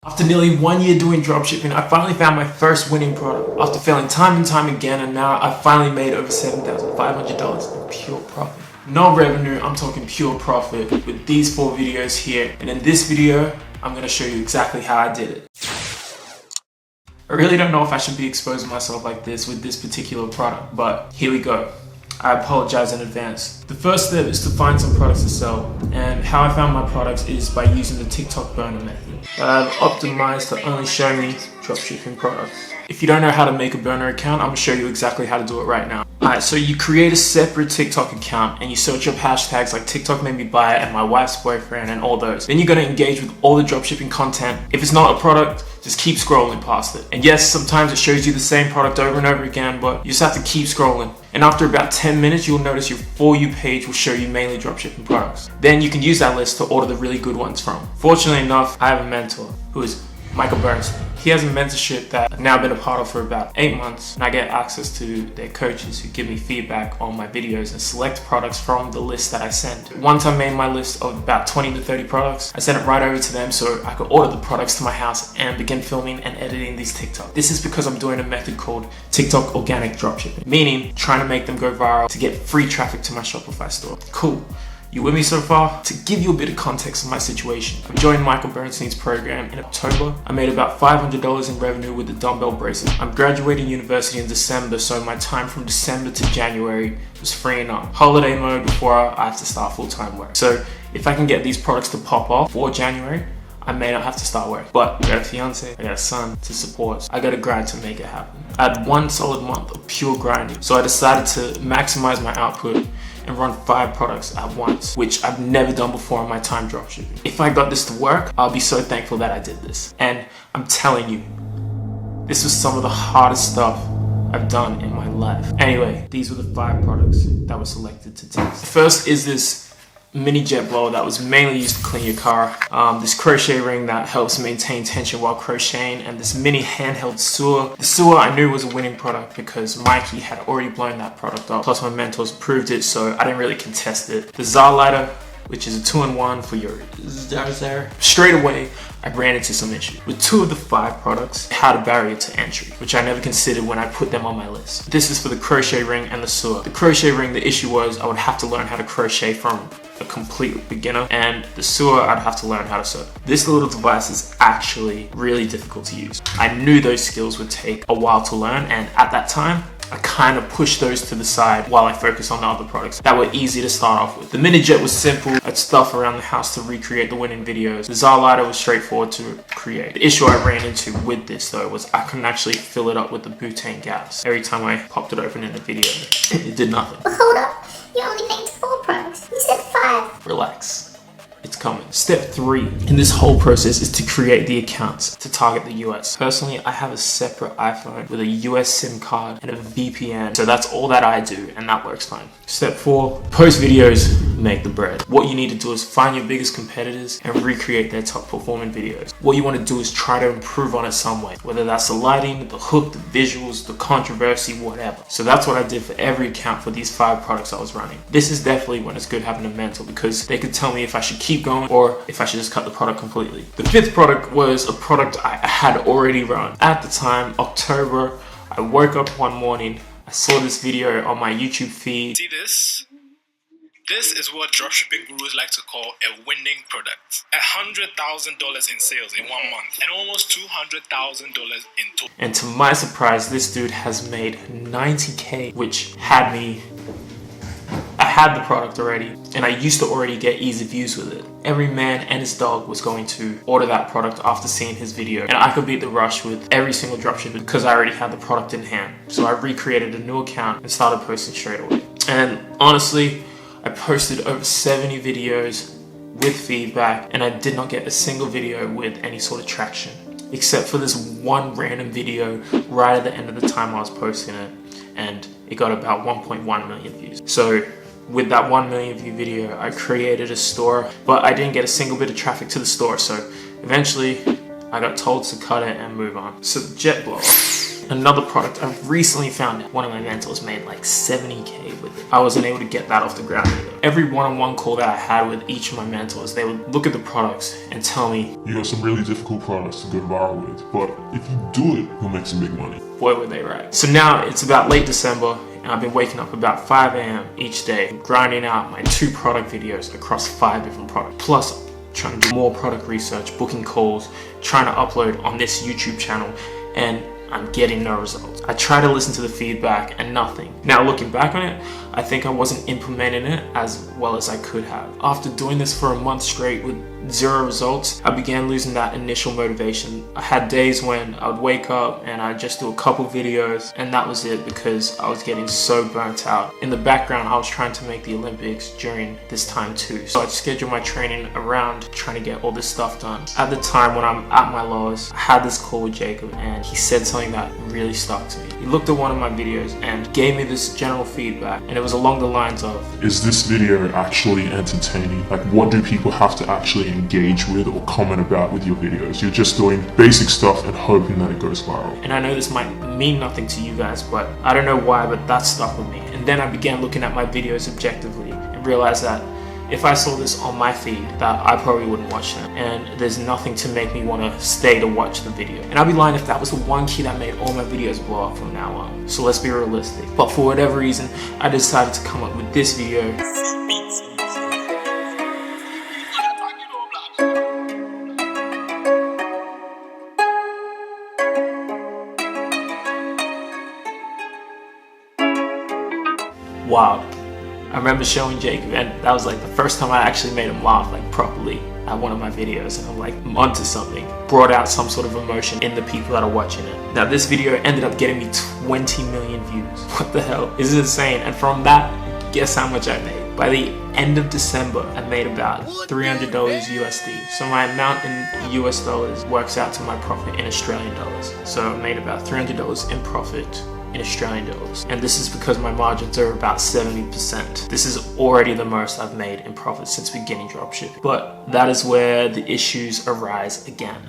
After nearly 1 year doing dropshipping, I finally found my first winning product. After failing time and time again, and now I finally made over $7,500 in pure profit. No revenue, I'm talking pure profit with these 4 videos here. And in this video, I'm gonna show you exactly how I did it. I really don't know if I should be exposing myself like this with this particular product, but here we go. I apologize in advance. The first step is to find some products to sell, and how I found my products is by using the TikTok burner method that I've optimized to only show me dropshipping products. If you don't know how to make a burner account, I'm gonna show you exactly how to do it right now. Alright, so you create a separate TikTok account and you search up hashtags like TikTok made me buy it and my wife's boyfriend and all those. Then you're gonna engage with all the dropshipping content. If it's not a product, just keep scrolling past it. And yes, sometimes it shows you the same product over and over again, but you just have to keep scrolling. And after about 10 minutes, you'll notice your For You page will show you mainly dropshipping products. Then you can use that list to order the really good ones from. Fortunately enough, I have a mentor who is Michael Bernstein. He has a mentorship that I've now been a part of for about 8 months, and I get access to their coaches who give me feedback on my videos and select products from the list that I send. Once I made my list of about 20 to 30 products, I sent it right over to them so I could order the products to my house and begin filming and editing these TikToks. This is because I'm doing a method called TikTok organic dropshipping, meaning trying to make them go viral to get free traffic to my Shopify store. Cool. You with me so far? To give you a bit of context on my situation, I joined Michael Bernstein's program in October. I made about $500 in revenue with the dumbbell bracelet. I'm graduating university in December, so my time from December to January was freeing up. Holiday mode before I have to start full-time work. So if I can get these products to pop off for January, I may not have to start work. But I got a fiance, I got a son to support. I got to grind to make it happen. I had 1 solid month of pure grinding, so I decided to maximize my output and run 5 products at once, which I've never done before in my time dropshipping. If I got this to work, I'll be so thankful that I did this. And I'm telling you, this was some of the hardest stuff I've done in my life. Anyway, these were the 5 products that were selected to test. First is this mini jet blower that was mainly used to clean your car, this crochet ring that helps maintain tension while crocheting, and this mini handheld sewer. The sewer I knew was a winning product because Mikey had already blown that product up, plus my mentors approved it, so I didn't really contest it. The Czar lighter, which is a 2-in-1 for your Zar. Straight away, I ran into some issues. With 2 of the 5 products, I had a barrier to entry, which I never considered when I put them on my list. This is for the crochet ring and the sewer. The crochet ring, the issue was I would have to learn how to crochet from a complete beginner, and the sewer, I'd have to learn how to sew. This little device is actually really difficult to use. I knew those skills would take a while to learn, and at that time, I kind of pushed those to the side while I focused on the other products that were easy to start off with. The mini jet was simple. I'd stuff around the house to recreate the winning videos. The Czar lighter was straightforward to create. The issue I ran into with this though was I couldn't actually fill it up with the butane gas. Every time I popped it open in the video, it did nothing. Well, hold up. You only named 4 products. You said 5. Relax. It's coming. Step 3 in this whole process is to create the accounts to target the US. Personally, I have a separate iPhone with a US SIM card and a VPN, so that's all that I do, and that works fine. Step 4, post videos, make the bread. What you need to do is find your biggest competitors and recreate their top performing videos. What you want to do is try to improve on it some way, whether that's the lighting, the hook, the visuals, the controversy, whatever. So that's what I did for every account for these 5 products I was running. This is definitely when it's good having a mentor, because they could tell me if I should keep going or if I should just cut the product completely. The 5th product was a product I had already run. At the time, October, I woke up one morning, I saw this video on my YouTube feed. See this? This is what dropshipping gurus like to call a winning product. $100,000 in sales in 1 month and almost $200,000 in total. And to my surprise, this dude has made 90K, which had me... I had the product already, and I used to already get easy views with it. Every man and his dog was going to order that product after seeing his video, and I could beat the rush with every single dropshipper because I already had the product in hand. So I recreated a new account and started posting straight away. And honestly, I posted over 70 videos with feedback, and I did not get a single video with any sort of traction, except for this one random video right at the end of the time I was posting it, and it got about 1.1 million views. So with that 1 million view video, I created a store, but I didn't get a single bit of traffic to the store. So eventually I got told to cut it and move on. So the jet blower, Another product I've recently found out, one of my mentors made like 70K with it. I wasn't able to get that off the ground either. Every one-on-one call that I had with each of my mentors, they would look at the products and tell me, "You got some really difficult products to go viral with, but if you do it, you'll make some big money." boy were they right. So now it's about late December and I've been waking up about 5 a.m. each day, grinding out my 2 product videos across 5 different products. Plus trying to do more product research, booking calls, trying to upload on this YouTube channel, and I'm getting no results. I try to listen to the feedback and nothing. Now looking back on it, I think I wasn't implementing it as well as I could have. After doing this for a month straight with 0 results, I began losing that initial motivation. I had days when I would wake up and I'd just do a couple videos and that was it, because I was getting so burnt out. In the background, I was trying to make the Olympics during this time too. So I'd schedule my training around trying to get all this stuff done. At the time when I'm at my lowest, I had this call with Jacob and he said something that really stuck to me. He looked at one of my videos and gave me this general feedback, and it was along the lines of, "Is this video actually entertaining? Like, what do people have to actually engage with or comment about with your videos? You're just doing basic stuff and hoping that it goes viral." and I know this might mean nothing to you guys, but I don't know why, but that stuck with me. And then I began looking at my videos objectively and realized that if I saw this on my feed, that I probably wouldn't watch them. And there's nothing to make me want to stay to watch the video. And I'd be lying if that was the one key that made all my videos blow up from now on. So let's be realistic. But for whatever reason, I decided to come up with this video. Wow. I remember showing Jacob, and that was like the first time I actually made him laugh like properly at one of my videos, and I'm like, I'm onto something. Brought out some sort of emotion in the people that are watching it. Now this video ended up getting me 20 million views. What the hell? This is insane. And from that, guess how much I made? By the end of December, I made about $300 USD. So my amount in US dollars works out to my profit in Australian dollars. So I made about $300 in profit in Australian dollars. And this is because my margins are about 70%. This is already the most I've made in profit since beginning dropshipping. But that is where the issues arise again.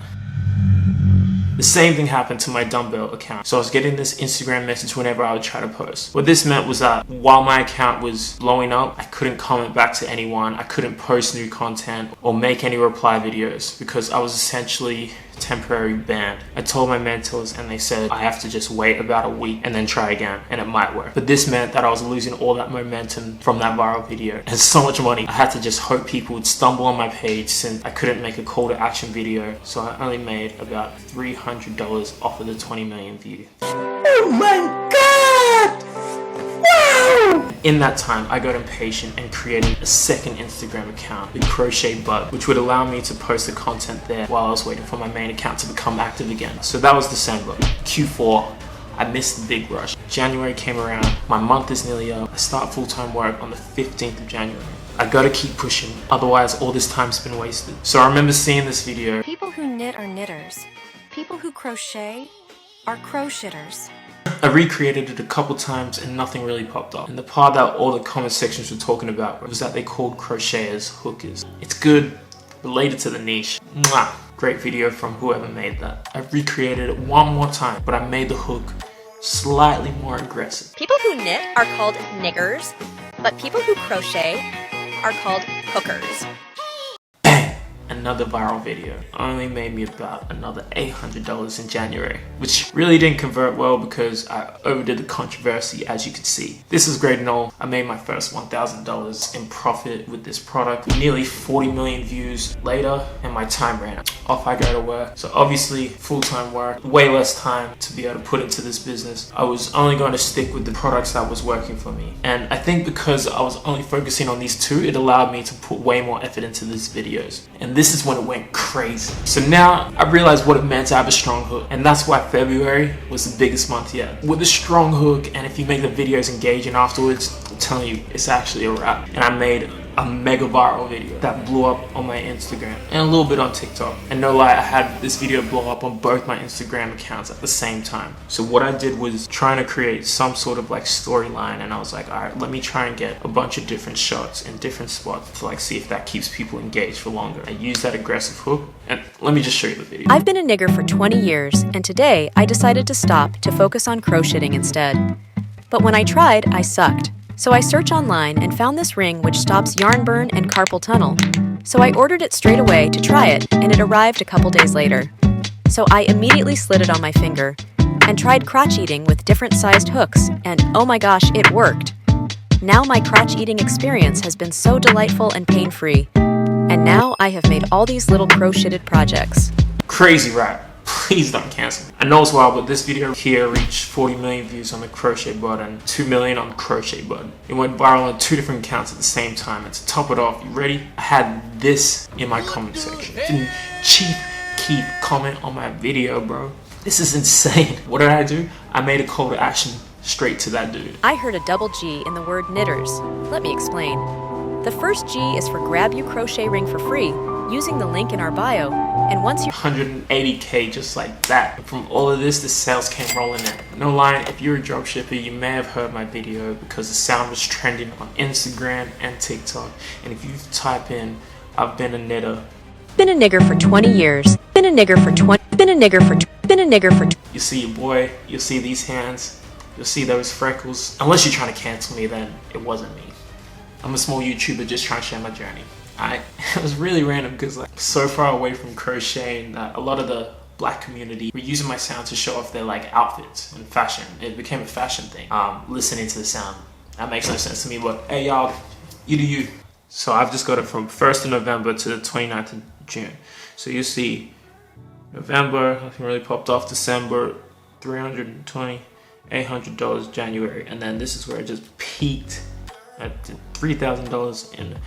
The same thing happened to my dumbbell account. So I was getting this Instagram message whenever I would try to post. What this meant was that while my account was blowing up, I couldn't comment back to anyone, I couldn't post new content or make any reply videos because I was essentially temporarily banned. I told my mentors and they said I have to just wait about a week and then try again and it might work. But this meant that I was losing all that momentum from that viral video and so much money. I had to just hope people would stumble on my page since I couldn't make a call to action video. So I only made about $300 off of the 20 million view. Oh my God! Wow! In that time, I got impatient and created a second Instagram account with Crochet Bud, which would allow me to post the content there while I was waiting for my main account to become active again. So that was December. Q4, I missed the big rush. January came around, my month is nearly up. I start full-time work on the 15th of January. I gotta keep pushing, otherwise all this time's been wasted. So I remember seeing this video. People who knit are knitters. People who crochet are crow-shitters. I recreated it a couple times and nothing really popped up. And the part that all the comment sections were talking about was that they called crocheters hookers. It's good, related to the niche. Mwah! Great video from whoever made that. I recreated it one more time, but I made the hook slightly more aggressive. People who knit are called niggers, but people who crochet are called hookers. Another viral video only made me about another $800 in January, which really didn't convert well because I overdid the controversy, as you can see. This is great and all. I made my first $1,000 in profit with this product. Nearly 40 million views later and my time ran out. Off I go to work. So obviously full-time work, way less time to be able to put into this business. I was only going to stick with the products that was working for me. And I think because I was only focusing on these two, it allowed me to put way more effort into these videos. And this is when it went crazy. So now I realized what it meant to have a strong hook, and that's why February was the biggest month yet. With a strong hook, and if you make the videos engaging afterwards, I'm telling you, it's actually a wrap. And I made a mega viral video that blew up on my Instagram and a little bit on TikTok. And no lie, I had this video blow up on both my Instagram accounts at the same time. So what I did was trying to create some sort of like storyline, and I was like, all right, let me try and get a bunch of different shots in different spots to like see if that keeps people engaged for longer. I used that aggressive hook, and let me just show you the video. I've been a nigger for 20 years, and today I decided to stop to focus on crocheting instead. But when I tried, I sucked. So I searched online and found this ring which stops yarn burn and carpal tunnel. So I ordered it straight away to try it, and it arrived a couple days later. So I immediately slid it on my finger and tried crotch eating with different sized hooks, and oh my gosh, it worked. Now my crotch eating experience has been so delightful and pain-free. And now I have made all these little crocheted projects. Crazy, right? Please don't cancel me. I know it's wild, but this video here reached 40 million views on the crochet bud and 2 million on the crochet bud. It went viral on 2 different accounts at the same time. And to top it off, you ready? I had this in my comment section. Didn't Chief Keith comment on my video, bro? This is insane. What did I do? I made a call to action straight to that dude. I heard a double G in the word knitters. Let me explain. The first G is for grab you crochet ring for free using the link in our bio, and once you 180k just like that. And from all of this, the sales came rolling in. No lie, if you're a dropshipper, you may have heard my video because the sound was trending on Instagram and TikTok. And if you type in, I've been a knitter. Been a nigger for 20 years. Been a nigger for 20. Been a nigger for. Been a nigger for. You see your boy, you'll see these hands, you'll see those freckles. Unless you're trying to cancel me, then it wasn't me. I'm a small YouTuber just trying to share my journey. It was really random because like so far away from crocheting that a lot of the black community were using my sound to show off their like outfits and fashion. It became a fashion thing. Listening to the sound. That makes no sense to me, but hey y'all, you do you. So I've just got it from 1st of November to the 29th of June. So you see November, nothing really popped off. December, $320, $800 January, and then this is where it just peaked at $3,000 in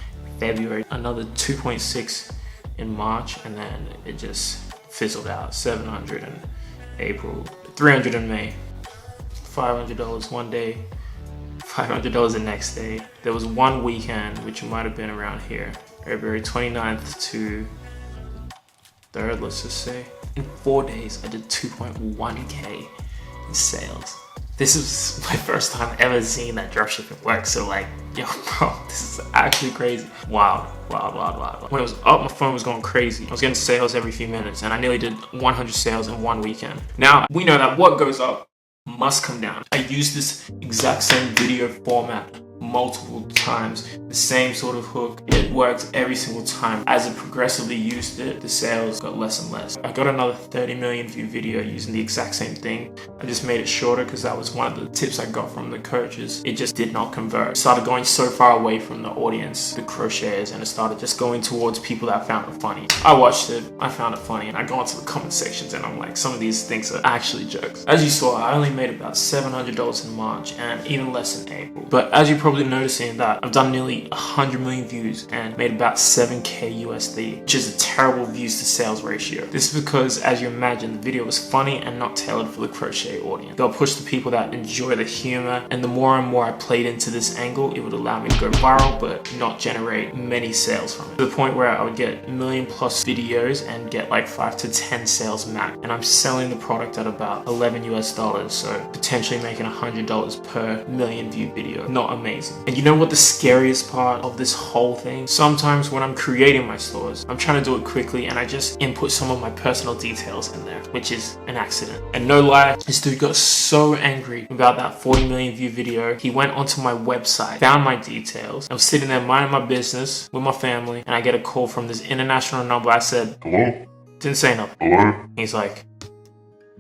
February, another 2.6 in March, and then it just fizzled out. 700 in April, 300 in May, $500 one day, $500 the next day. There was one weekend, which might have been around here, February 29th to 3rd, let's just say. In 4 days, I did 2.1k in sales. This is my first time ever seeing that dropshipping work, so like, yo bro, this is actually crazy. Wild. When it was up, my phone was going crazy. I was getting sales every few minutes, and I nearly did 100 sales in one weekend. Now, we know that what goes up must come down. I used this exact same video format multiple times, the same sort of hook. It worked every single time. As I progressively used it, the sales got less and less. I got another 30 million view video using the exact same thing. I just made it shorter because that was one of the tips I got from the coaches. It just did not convert. It started going so far away from the audience, the crocheters, and it started just going towards people that found it funny. I watched it, I found it funny, and I go into the comment sections and I'm like, some of these things are actually jokes. As you saw, I only made about $700 in March and even less in April. But as you probably noticing that I've done nearly 100 million views and made about 7k USD, which is a terrible views to sales ratio. This is because, as you imagine, the video was funny and not tailored for the crochet audience. They'll push the people that enjoy the humor, and the more and more I played into this angle, it would allow me to go viral but not generate many sales from it. To the point where I would get million plus videos and get like 5 to 10 sales max, and I'm selling the product at about $11 US, so potentially making $100 per million view video. Not amazing. And you know what the scariest part of this whole thing? Sometimes when I'm creating my stores, I'm trying to do it quickly and I just input some of my personal details in there, which is an accident. And no lie, this dude got so angry about that 40 million view video. He went onto my website, found my details. I was sitting there minding my business with my family, and I get a call from this international number. I said, hello? Didn't say nothing. Hello? He's like,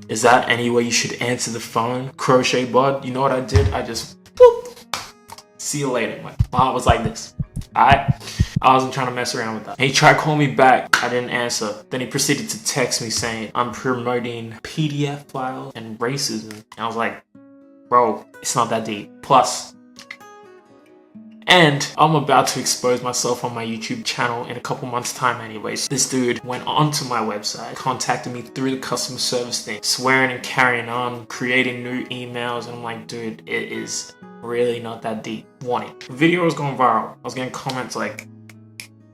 is that any way you should answer the phone? Crochet bud? You know what I did? I just, boop. See you later. My heart was like this. I wasn't trying to mess around with that. And he tried calling me back. I didn't answer. Then he proceeded to text me saying, I'm promoting PDF files and racism. And I was like, bro, it's not that deep. Plus, And I'm about to expose myself on my YouTube channel in a couple months time anyways. This dude went onto my website, contacted me through the customer service thing, swearing and carrying on, creating new emails, and I'm like, dude, it is really not that deep. Warning. The video was going viral. I was getting comments like,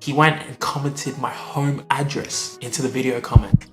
he went and commented my home address into the video comment.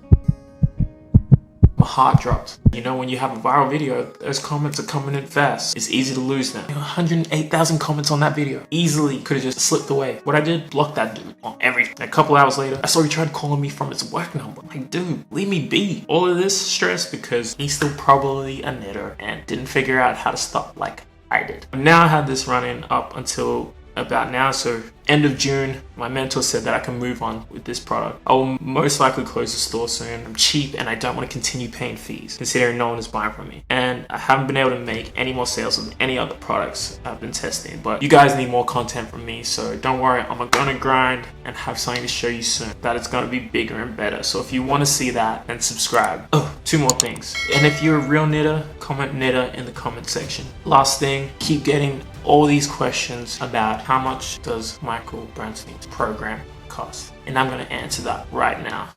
My heart dropped. You know, when you have a viral video, those comments are coming in fast. It's easy to lose them. 108,000 comments on that video. Easily could have just slipped away. What I did, blocked that dude on everything. A couple hours later, I saw he tried calling me from his work number. Like, dude, leave me be. All of this stress because he's still probably a knitter and didn't figure out how to stop like I did. Now I had this running up until about now, so end of June, my mentor said that I can move on with this product. I will most likely close the store soon. I'm cheap and I don't want to continue paying fees, considering no one is buying from me. And I haven't been able to make any more sales of any other products I've been testing, but you guys need more content from me, so don't worry, I'm gonna grind and have something to show you soon that it's gonna be bigger and better. So if you want to see that, then subscribe. Oh, 2 more things. And if you're a real knitter, comment knitter in the comment section. Last thing, keep getting all these questions about how much does Michael Bernstein's program cost? And I'm going to answer that right now.